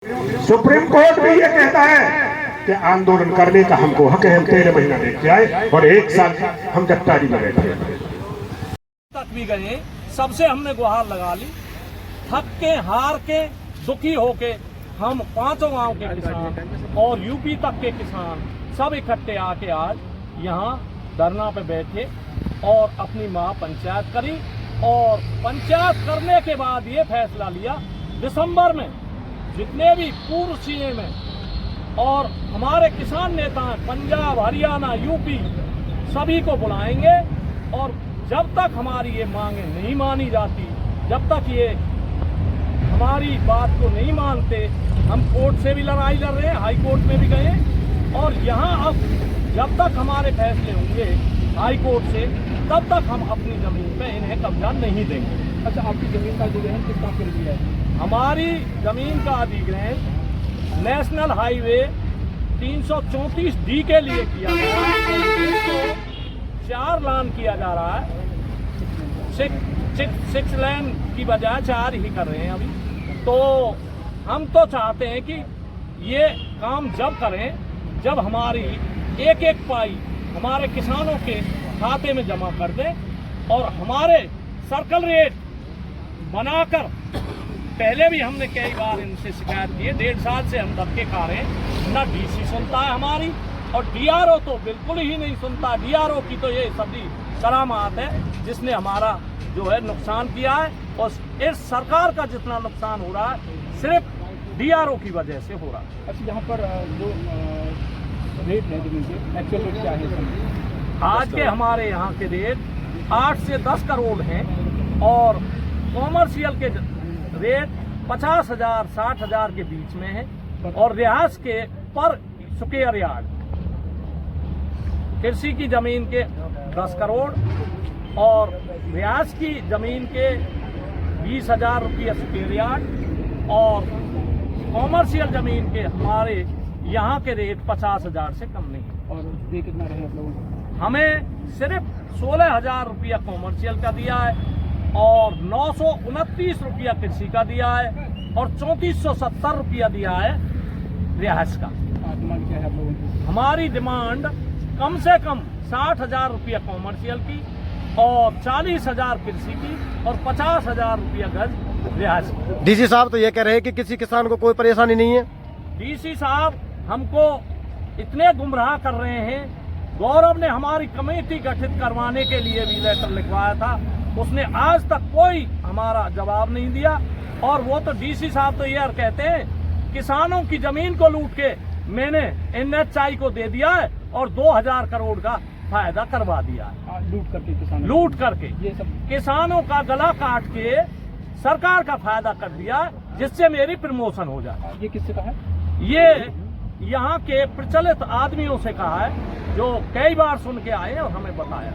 Supreme court भी ये कहता है कि आंदोलन करने का हमको हक है, हम 13 महीना देख के आए और 1 साल हम गिरफ्तारी में बैठे तक भी गए, सबसे हमने गुहार लगा ली। थक के हार के दुखी होके हम 5 गांव के किसान और यूपी तक के किसान सब इकट्ठे आके आज यहाँ धरना पे बैठे और अपनी महापंचायत करी। और पंचायत करने के बाद ये फैसला लिया दिसंबर में जितने भी पूर्व सीएम हैं और हमारे किसान नेता पंजाब, हरियाणा, यूपी सभी को बुलाएंगे। और जब तक हमारी ये मांगे नहीं मानी जाती, जब तक ये हमारी बात को नहीं मानते, हम कोर्ट से भी लड़ाई लड़ रहे हैं, हाई कोर्ट में भी गए। और यहाँ अब जब तक हमारे फैसले होंगे हाई कोर्ट से, तब तक हम अपनी जमीन पे इन्हें कब्जा नहीं देंगे। अच्छा, आपकी जमीन का अधिग्रहण किस काम के लिए किया है? हमारी जमीन का अधिग्रहण नेशनल हाईवे 334 डी के लिए किया गया है। 4 लान किया जा रहा है, 6 लेन की बजाय 4 ही कर रहे हैं अभी। तो हम तो चाहते हैं कि ये काम जब करें जब हमारी एक पाई हमारे किसानों के खाते में जमा कर दें और हमारे सर्कल रेट बनाकर। पहले भी हमने कई बार इनसे शिकायत की है, 1.5 साल से हम धक्के खा रहे हैं, ना डीसी सुनता है हमारी और डीआरओ तो बिल्कुल ही नहीं सुनता। डीआरओ की तो ये सभी करामात है जिसने हमारा जो है नुकसान किया है। और इस सरकार का जितना नुकसान हो रहा है सिर्फ डीआरओ की वजह से हो रहा है। अच्छा, यहाँ पर जो रेट है जमीन के, एक्चुअल रेट क्या है? आज के हमारे यहाँ के रेट 8 से 10 करोड़ हैं और कॉमर्शियल के रेट 50,000 60,000 के बीच में है। और रिहायश के पर स्क्वायर यार्ड कृषि की जमीन के 10 करोड़ और रिहायश की जमीन के 20,000 रुपये स्क्वायर यार्ड और कॉमर्शियल जमीन के हमारे यहाँ के रेट 50,000 से कम नहीं। और दे कितना रहे आप लोगों को? हमें सिर्फ 16,000 रुपया कॉमर्शियल का दिया है और 929 रुपया कृषि का दिया है और 3470 रुपया दिया है रिहायश का। डिमांड क्या है आप लोगों की? हमारी डिमांड कम से कम 60,000 रुपया कॉमर्शियल की और 40,000 कृषि की और 50,000 रुपया गज रिहायश की। डीसी साहब तो ये कह रहे हैं कि किसी किसान को कोई परेशानी नहीं है। डीसी साहब हमको इतने गुमराह कर रहे हैं। गौरव ने हमारी कमेटी गठित करवाने के लिए भी लेटर लिखवाया था, उसने आज तक कोई हमारा जवाब नहीं दिया। और वो तो डीसी साहब तो ये कहते हैं किसानों की जमीन को लूट के मैंने एनएचआई को दे दिया है और 2000 करोड़ का फायदा करवा दिया है। लूट करके ये सब किसानों का गला काट के सरकार का फायदा कर दिया जिससे मेरी प्रमोशन हो जाए। ये किससे कहा है? ये यहाँ के प्रचलित आदमियों से कहा है जो कई बार सुन के आए और हमें बताया।